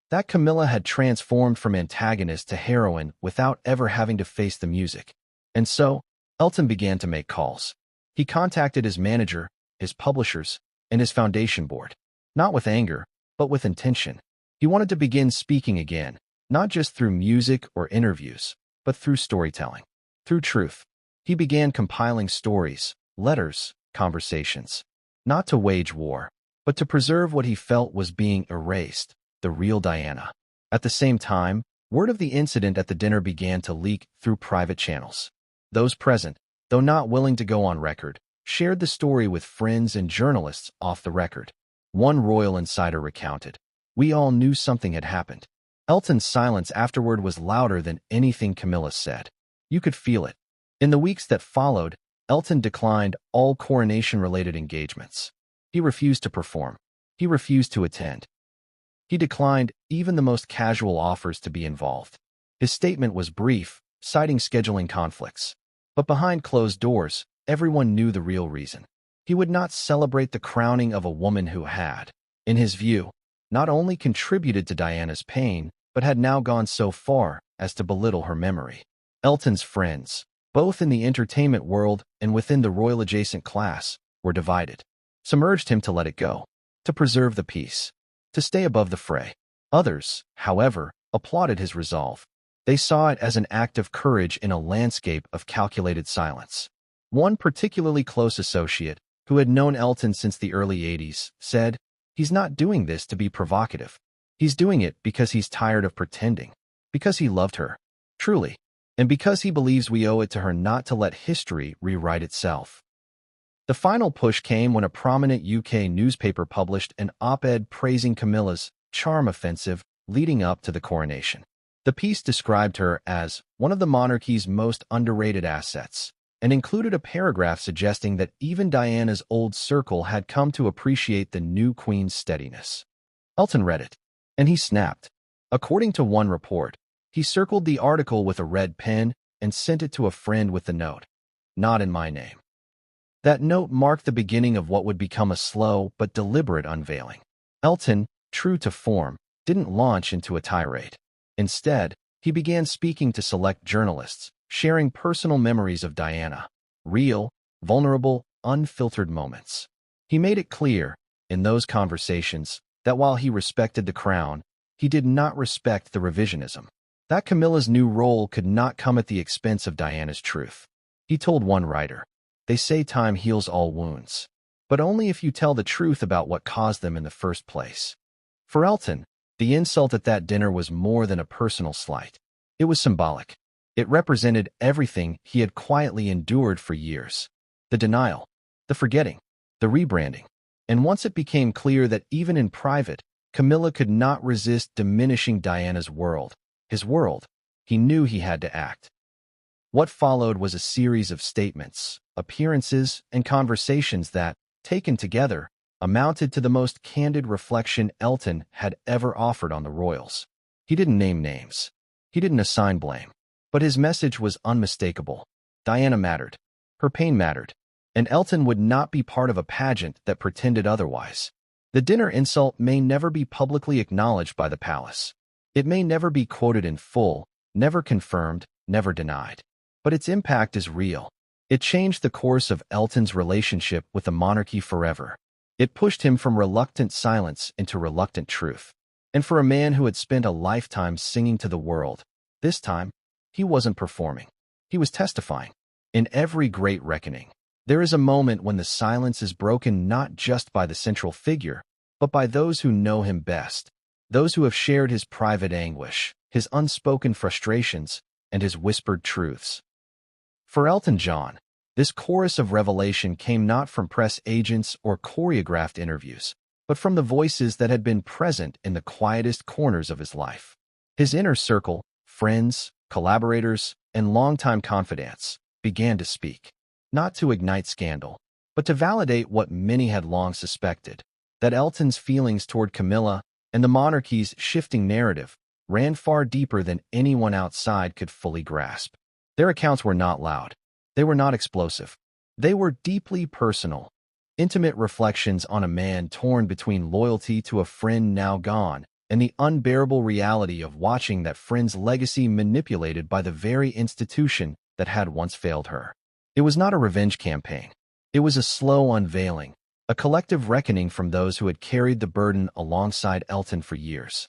S1: That Camilla had transformed from antagonist to heroine without ever having to face the music. And so, Elton began to make calls. He contacted his manager, his publishers, and his foundation board. Not with anger, but with intention. He wanted to begin speaking again, not just through music or interviews, but through storytelling, through truth. He began compiling stories, letters, conversations, not to wage war, but to preserve what he felt was being erased, the real Diana. At the same time, word of the incident at the dinner began to leak through private channels. Those present, though not willing to go on record, shared the story with friends and journalists off the record. One royal insider recounted, "We all knew something had happened." Elton's silence afterward was louder than anything Camilla said. You could feel it. In the weeks that followed, Elton declined all coronation-related engagements. He refused to perform. He refused to attend. He declined even the most casual offers to be involved. His statement was brief, citing scheduling conflicts. But behind closed doors, everyone knew the real reason. He would not celebrate the crowning of a woman who had, in his view, not only contributed to Diana's pain, but had now gone so far as to belittle her memory. Elton's friends, both in the entertainment world and within the royal-adjacent class, were divided. Some urged him to let it go, to preserve the peace, to stay above the fray. Others, however, applauded his resolve. They saw it as an act of courage in a landscape of calculated silence. One particularly close associate, who had known Elton since the early '80s, said, "He's not doing this to be provocative. He's doing it because he's tired of pretending, because he loved her, truly, and because he believes we owe it to her not to let history rewrite itself. The final push came when a prominent UK newspaper published an op-ed praising Camilla's charm offensive leading up to the coronation. The piece described her as one of the monarchy's most underrated assets, and included a paragraph suggesting that even Diana's old circle had come to appreciate the new queen's steadiness. Elton read it, and he snapped. According to one report, he circled the article with a red pen and sent it to a friend with the note, "Not in my name." That note marked the beginning of what would become a slow but deliberate unveiling. Elton, true to form, didn't launch into a tirade. Instead, he began speaking to select journalists, sharing personal memories of Diana, real, vulnerable, unfiltered moments. He made it clear, in those conversations, that while he respected the crown, he did not respect the revisionism. That Camilla's new role could not come at the expense of Diana's truth. He told one writer, "They say time heals all wounds, but only if you tell the truth about what caused them in the first place." For Elton, the insult at that dinner was more than a personal slight. It was symbolic. It represented everything he had quietly endured for years. The denial, the forgetting, the rebranding. And once it became clear that even in private, Camilla could not resist diminishing Diana's world, his world, he knew he had to act. What followed was a series of statements, appearances, and conversations that, taken together, amounted to the most candid reflection Elton had ever offered on the royals. He didn't name names. He didn't assign blame. But his message was unmistakable. Diana mattered. Her pain mattered. And Elton would not be part of a pageant that pretended otherwise. The dinner insult may never be publicly acknowledged by the palace. It may never be quoted in full, never confirmed, never denied. But its impact is real. It changed the course of Elton's relationship with the monarchy forever. It pushed him from reluctant silence into reluctant truth. And for a man who had spent a lifetime singing to the world, this time, he wasn't performing. He was testifying. In every great reckoning, there is a moment when the silence is broken not just by the central figure, but by those who know him best, those who have shared his private anguish, his unspoken frustrations, and his whispered truths. For Elton John, this chorus of revelation came not from press agents or choreographed interviews, but from the voices that had been present in the quietest corners of his life. His inner circle, friends, collaborators, and longtime confidants, began to speak, not to ignite scandal, but to validate what many had long suspected, that Elton's feelings toward Camilla and the monarchy's shifting narrative ran far deeper than anyone outside could fully grasp. Their accounts were not loud. They were not explosive. They were deeply personal, intimate reflections on a man torn between loyalty to a friend now gone and the unbearable reality of watching that friend's legacy manipulated by the very institution that had once failed her. It was not a revenge campaign. It was a slow unveiling, a collective reckoning from those who had carried the burden alongside Elton for years.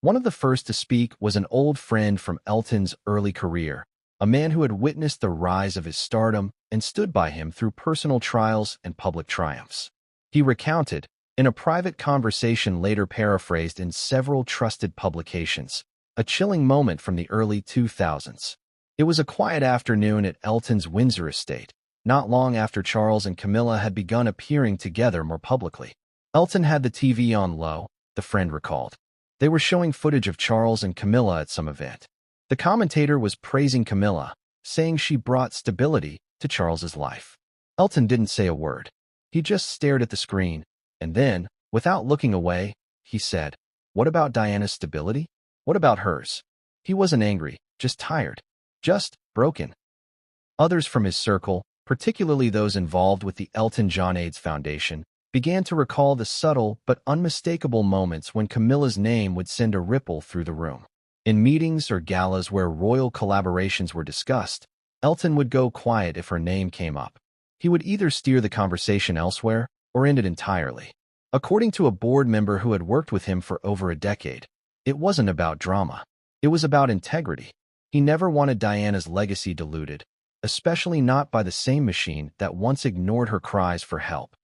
S1: One of the first to speak was an old friend from Elton's early career, a man who had witnessed the rise of his stardom and stood by him through personal trials and public triumphs. He recounted, in a private conversation later paraphrased in several trusted publications, a chilling moment from the early 2000s. It was a quiet afternoon at Elton's Windsor estate, not long after Charles and Camilla had begun appearing together more publicly. Elton had the TV on low, the friend recalled. They were showing footage of Charles and Camilla at some event. The commentator was praising Camilla, saying she brought stability to Charles's life. Elton didn't say a word. He just stared at the screen, and then, without looking away, he said, "What about Diana's stability? What about hers?" He wasn't angry, just tired, just broken. Others from his circle, particularly those involved with the Elton John AIDS Foundation, began to recall the subtle but unmistakable moments when Camilla's name would send a ripple through the room. In meetings or galas where royal collaborations were discussed, Elton would go quiet if her name came up. He would either steer the conversation elsewhere or end it entirely. According to a board member who had worked with him for over a decade, it wasn't about drama. It was about integrity. He never wanted Diana's legacy diluted, especially not by the same machine that once ignored her cries for help.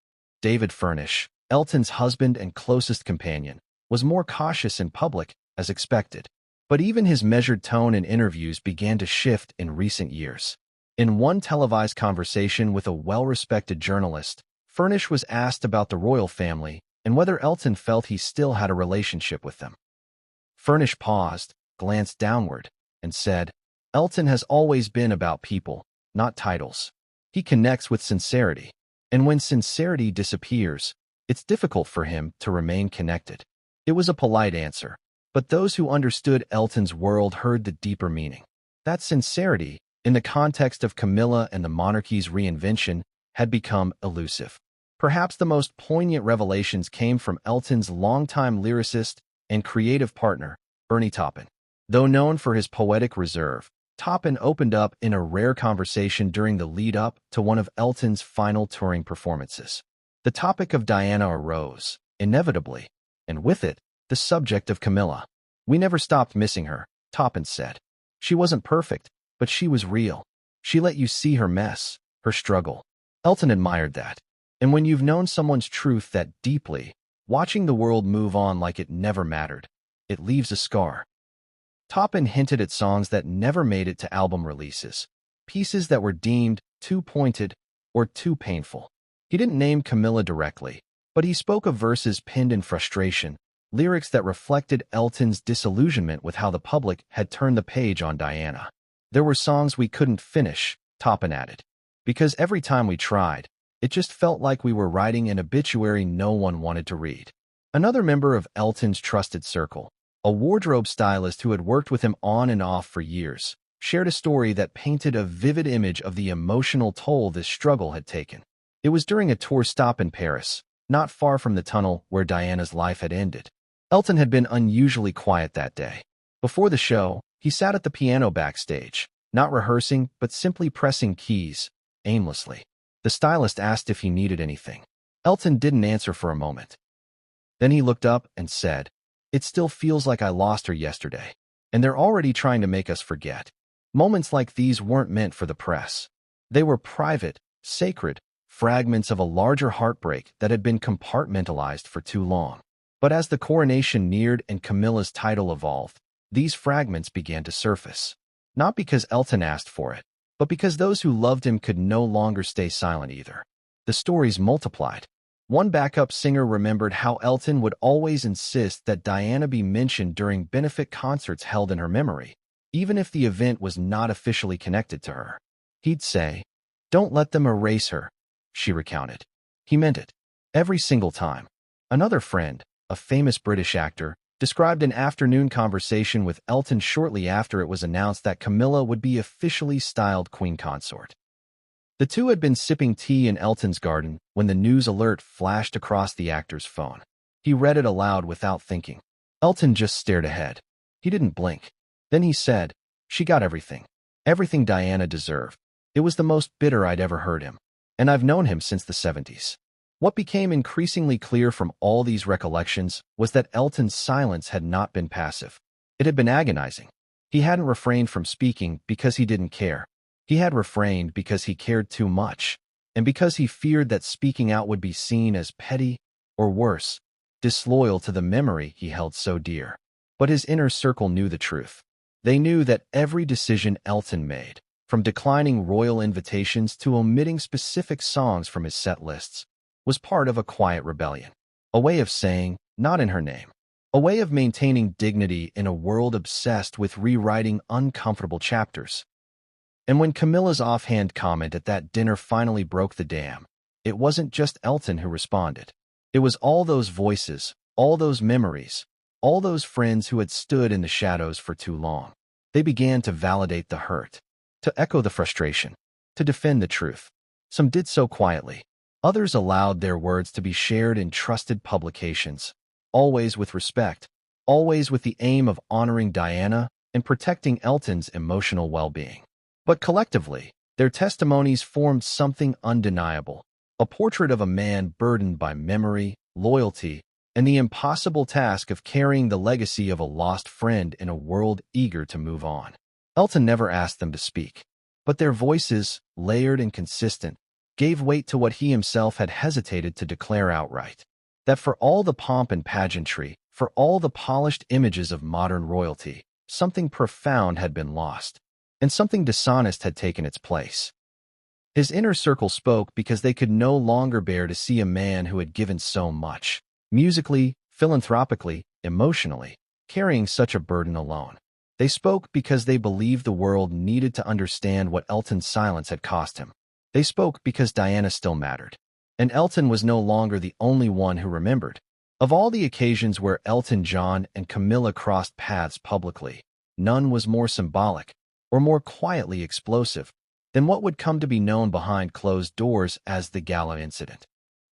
S1: David Furnish, Elton's husband and closest companion, was more cautious in public, as expected. But even his measured tone in interviews began to shift in recent years. In one televised conversation with a well-respected journalist, Furnish was asked about the royal family and whether Elton felt he still had a relationship with them. Furnish paused, glanced downward, and said, "Elton has always been about people, not titles. He connects with sincerity, and when sincerity disappears, it's difficult for him to remain connected." It was a polite answer, but those who understood Elton's world heard the deeper meaning. That sincerity, in the context of Camilla and the monarchy's reinvention, had become elusive. Perhaps the most poignant revelations came from Elton's longtime lyricist and creative partner, Bernie Taupin. Though known for his poetic reserve, Taupin opened up in a rare conversation during the lead-up to one of Elton's final touring performances. The topic of Diana arose, inevitably, and with it, the subject of Camilla. "We never stopped missing her," Taupin said. "She wasn't perfect, but she was real. She let you see her mess, her struggle." Elton admired that. And when you've known someone's truth that deeply, watching the world move on like it never mattered, it leaves a scar. Taupin hinted at songs that never made it to album releases, pieces that were deemed too pointed or too painful. He didn't name Camilla directly, but he spoke of verses penned in frustration, lyrics that reflected Elton's disillusionment with how the public had turned the page on Diana. "There were songs we couldn't finish," Taupin added, "because every time we tried, it just felt like we were writing an obituary no one wanted to read." Another member of Elton's trusted circle, a wardrobe stylist who had worked with him on and off for years, shared a story that painted a vivid image of the emotional toll this struggle had taken. It was during a tour stop in Paris, not far from the tunnel where Diana's life had ended. Elton had been unusually quiet that day. Before the show, he sat at the piano backstage, not rehearsing but simply pressing keys, aimlessly. The stylist asked if he needed anything. Elton didn't answer for a moment. Then he looked up and said, "It still feels like I lost her yesterday, and they're already trying to make us forget." Moments like these weren't meant for the press. They were private, sacred, fragments of a larger heartbreak that had been compartmentalized for too long. But as the coronation neared and Camilla's title evolved, these fragments began to surface. Not because Elton asked for it, but because those who loved him could no longer stay silent either. The stories multiplied. One backup singer remembered how Elton would always insist that Diana be mentioned during benefit concerts held in her memory, even if the event was not officially connected to her. He'd say, "Don't let them erase her," she recounted. He meant it, every single time. Another friend, a famous British actor, described an afternoon conversation with Elton shortly after it was announced that Camilla would be officially styled Queen Consort. The two had been sipping tea in Elton's garden when the news alert flashed across the actor's phone. He read it aloud without thinking. Elton just stared ahead. He didn't blink. Then he said, "She got everything. Everything Diana deserved." It was the most bitter I'd ever heard him. And I've known him since the 70s. What became increasingly clear from all these recollections was that Elton's silence had not been passive. It had been agonizing. He hadn't refrained from speaking because he didn't care. He had refrained because he cared too much, and because he feared that speaking out would be seen as petty, or worse, disloyal to the memory he held so dear. But his inner circle knew the truth. They knew that every decision Elton made, from declining royal invitations to omitting specific songs from his set lists, was part of a quiet rebellion, a way of saying, "Not in her name," a way of maintaining dignity in a world obsessed with rewriting uncomfortable chapters. And when Camilla's offhand comment at that dinner finally broke the dam, it wasn't just Elton who responded. It was all those voices, all those memories, all those friends who had stood in the shadows for too long. They began to validate the hurt, to echo the frustration, to defend the truth. Some did so quietly. Others allowed their words to be shared in trusted publications, always with respect, always with the aim of honoring Diana and protecting Elton's emotional well-being. But collectively, their testimonies formed something undeniable, a portrait of a man burdened by memory, loyalty, and the impossible task of carrying the legacy of a lost friend in a world eager to move on. Elton never asked them to speak, but their voices, layered and consistent, gave weight to what he himself had hesitated to declare outright, that for all the pomp and pageantry, For all the polished images of modern royalty, something profound had been lost, and something dishonest had taken its place. His inner circle spoke because they could no longer bear to see a man who had given so much, musically, philanthropically, emotionally, carrying such a burden alone. They spoke because they believed the world needed to understand what Elton's silence had cost him. They spoke because Diana still mattered. And Elton was no longer the only one who remembered. Of all the occasions where Elton John and Camilla crossed paths publicly, none was more symbolic, or more quietly explosive, than what would come to be known behind closed doors as the Gala incident.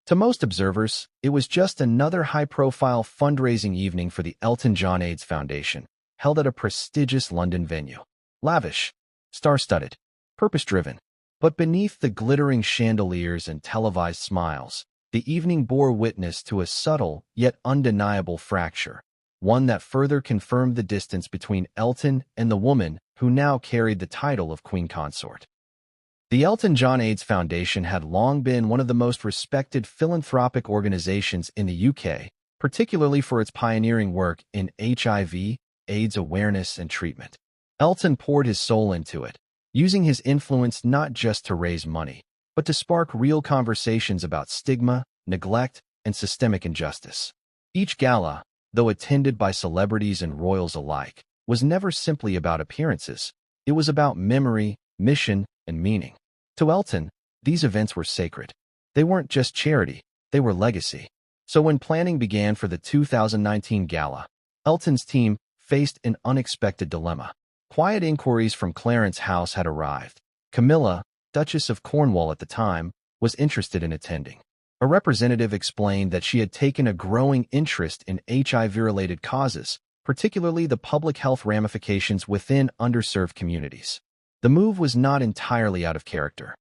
S1: To most observers, it was just another high-profile fundraising evening for the Elton John AIDS Foundation, held at a prestigious London venue. Lavish, star-studded, purpose-driven. But beneath the glittering chandeliers and televised smiles, the evening bore witness to a subtle yet undeniable fracture, one that further confirmed the distance between Elton and the woman who now carried the title of Queen Consort. The Elton John AIDS Foundation had long been one of the most respected philanthropic organizations in the UK, particularly for its pioneering work in HIV, AIDS awareness and treatment. Elton poured his soul into it, using his influence not just to raise money, but to spark real conversations about stigma, neglect, and systemic injustice. Each gala, though attended by celebrities and royals alike, was never simply about appearances. It was about memory, mission, and meaning. To Elton, these events were sacred. They weren't just charity, they were legacy. So when planning began for the 2019 gala, Elton's team faced an unexpected dilemma. Quiet inquiries from Clarence House had arrived. Camilla, Duchess of Cornwall at the time, was interested in attending. A representative explained that she had taken a growing interest in HIV-related causes, particularly the public health ramifications within underserved communities. The move was not entirely out of character.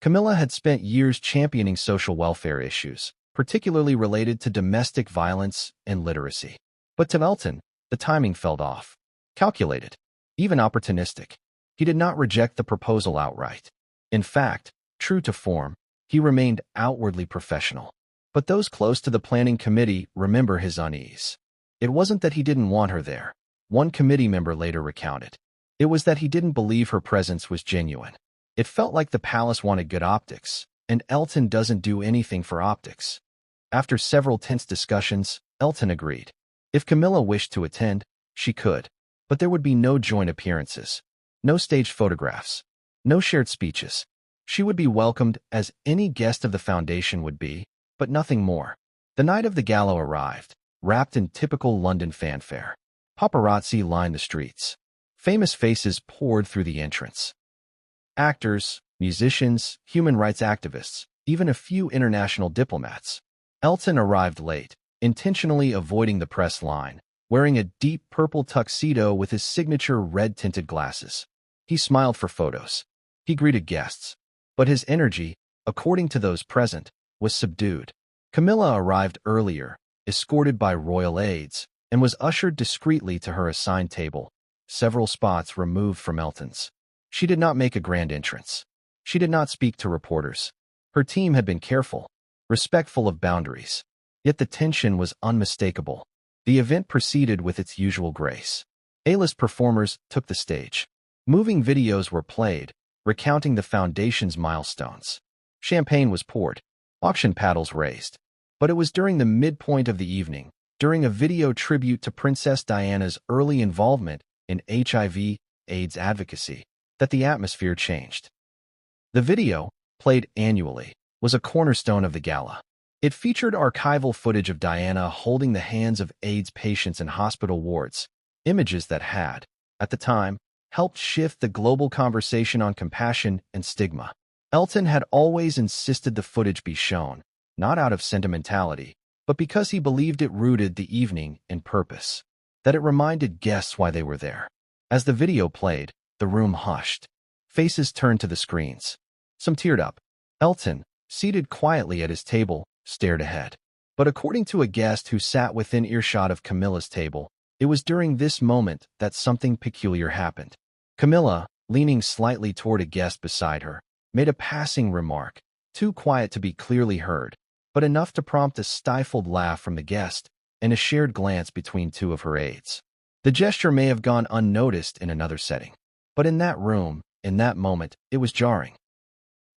S1: Camilla had spent years championing social welfare issues, particularly related to domestic violence and literacy. But to Elton, the timing felt off. Calculated. Even opportunistic. He did not reject the proposal outright. In fact, true to form, he remained outwardly professional. But those close to the planning committee remember his unease. It wasn't that he didn't want her there. One committee member later recounted. It was that he didn't believe her presence was genuine. It felt like the palace wanted good optics, and Elton doesn't do anything for optics. After several tense discussions, Elton agreed. If Camilla wished to attend, she could. But there would be no joint appearances, no staged photographs, no shared speeches. She would be welcomed as any guest of the foundation would be, but nothing more. The night of the gala arrived, wrapped in typical London fanfare. Paparazzi lined the streets. Famous faces poured through the entrance. Actors, musicians, human rights activists, even a few international diplomats. Elton arrived late, intentionally avoiding the press line, wearing a deep purple tuxedo with his signature red-tinted glasses. He smiled for photos. He greeted guests. But his energy, according to those present, was subdued. Camilla arrived earlier, escorted by royal aides, and was ushered discreetly to her assigned table, several spots removed from Elton's. She did not make a grand entrance. She did not speak to reporters. Her team had been careful, respectful of boundaries. Yet the tension was unmistakable. The event proceeded with its usual grace. A-list performers took the stage. Moving videos were played, recounting the foundation's milestones. Champagne was poured, auction paddles raised. But it was during the midpoint of the evening, during a video tribute to Princess Diana's early involvement in HIV/AIDS advocacy, that the atmosphere changed. The video, played annually, was a cornerstone of the gala. It featured archival footage of Diana holding the hands of AIDS patients in hospital wards, images that had, at the time, helped shift the global conversation on compassion and stigma. Elton had always insisted the footage be shown, not out of sentimentality, but because he believed it rooted the evening in purpose, that it reminded guests why they were there. As the video played, the room hushed. Faces turned to the screens. Some teared up. Elton, seated quietly at his table, stared ahead. But according to a guest who sat within earshot of Camilla's table, it was during this moment that something peculiar happened. Camilla, leaning slightly toward a guest beside her, made a passing remark, too quiet to be clearly heard, but enough to prompt a stifled laugh from the guest, and a shared glance between two of her aides. The gesture may have gone unnoticed in another setting, but in that room, in that moment, it was jarring.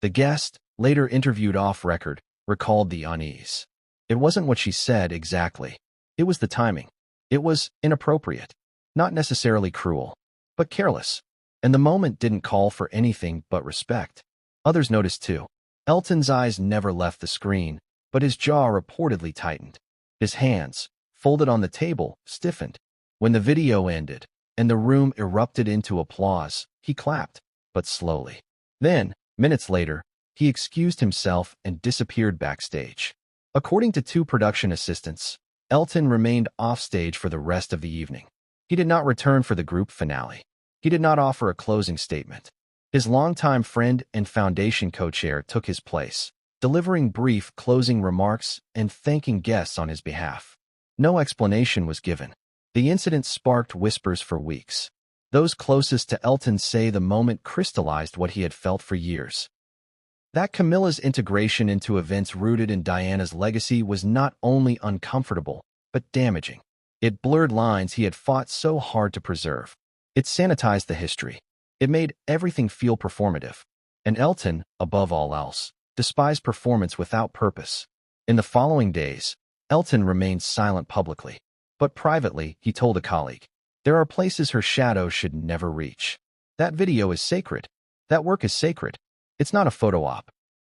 S1: The guest, later interviewed off-record, recalled the unease. It wasn't what she said exactly. It was the timing. It was inappropriate. Not necessarily cruel, but careless. And the moment didn't call for anything but respect. Others noticed too. Elton's eyes never left the screen, but his jaw reportedly tightened. His hands, folded on the table, stiffened. When the video ended, and the room erupted into applause, he clapped, but slowly. Then, minutes later, he excused himself and disappeared backstage. According to two production assistants, Elton remained offstage for the rest of the evening. He did not return for the group finale. He did not offer a closing statement. His longtime friend and foundation co-chair took his place, delivering brief closing remarks and thanking guests on his behalf. No explanation was given. The incident sparked whispers for weeks. Those closest to Elton say the moment crystallized what he had felt for years. That Camilla's integration into events rooted in Diana's legacy was not only uncomfortable, but damaging. It blurred lines he had fought so hard to preserve. It sanitized the history. It made everything feel performative. And Elton, above all else, despised performance without purpose. In the following days, Elton remained silent publicly. But privately, he told a colleague, "There are places her shadow should never reach. That video is sacred. That work is sacred. It's not a photo op."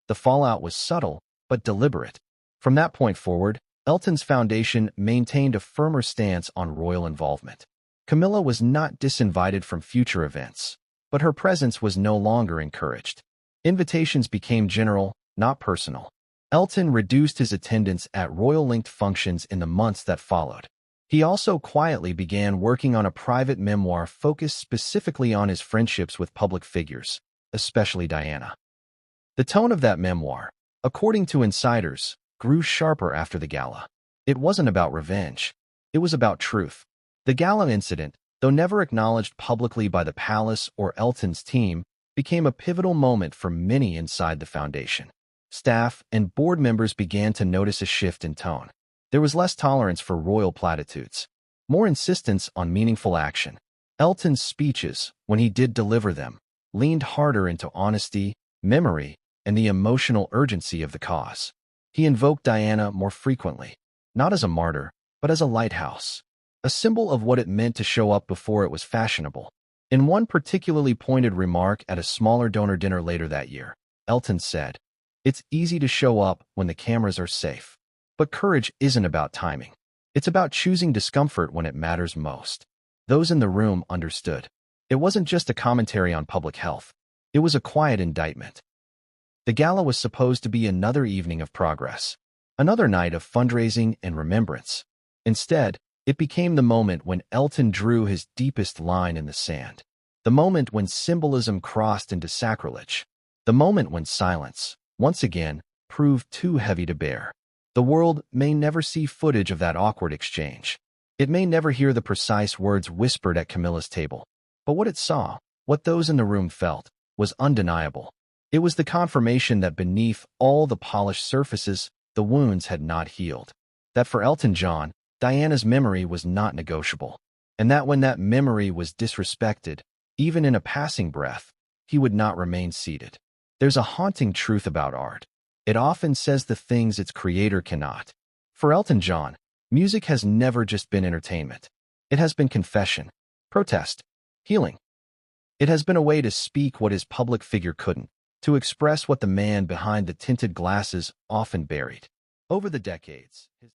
S1: The fallout was subtle, but deliberate. From that point forward, Elton's foundation maintained a firmer stance on royal involvement. Camilla was not disinvited from future events, but her presence was no longer encouraged. Invitations became general, not personal. Elton reduced his attendance at royal-linked functions in the months that followed. He also quietly began working on a private memoir focused specifically on his friendships with public figures, especially Diana. The tone of that memoir, according to insiders, grew sharper after the gala. It wasn't about revenge. It was about truth. The gala incident, though never acknowledged publicly by the palace or Elton's team, became a pivotal moment for many inside the foundation. Staff and board members began to notice a shift in tone. There was less tolerance for royal platitudes, more insistence on meaningful action. Elton's speeches, when he did deliver them, leaned harder into honesty, memory, and the emotional urgency of the cause. He invoked Diana more frequently, not as a martyr, but as a lighthouse, a symbol of what it meant to show up before it was fashionable. In one particularly pointed remark at a smaller donor dinner later that year, Elton said, "It's easy to show up when the cameras are safe. But courage isn't about timing. It's about choosing discomfort when it matters most." Those in the room understood. It wasn't just a commentary on public health. It was a quiet indictment. The gala was supposed to be another evening of progress, another night of fundraising and remembrance. Instead, it became the moment when Elton drew his deepest line in the sand. The moment when symbolism crossed into sacrilege. The moment when silence, once again, proved too heavy to bear. The world may never see footage of that awkward exchange. It may never hear the precise words whispered at Camilla's table. But what it saw, what those in the room felt, was undeniable. It was the confirmation that beneath all the polished surfaces, the wounds had not healed. That for Elton John, Diana's memory was not negotiable. And that when that memory was disrespected, even in a passing breath, he would not remain seated. There's a haunting truth about art. It often says the things its creator cannot. For Elton John, music has never just been entertainment. It has been confession, protest, healing. It has been a way to speak what his public figure couldn't, to express what the man behind the tinted glasses often buried. Over the decades,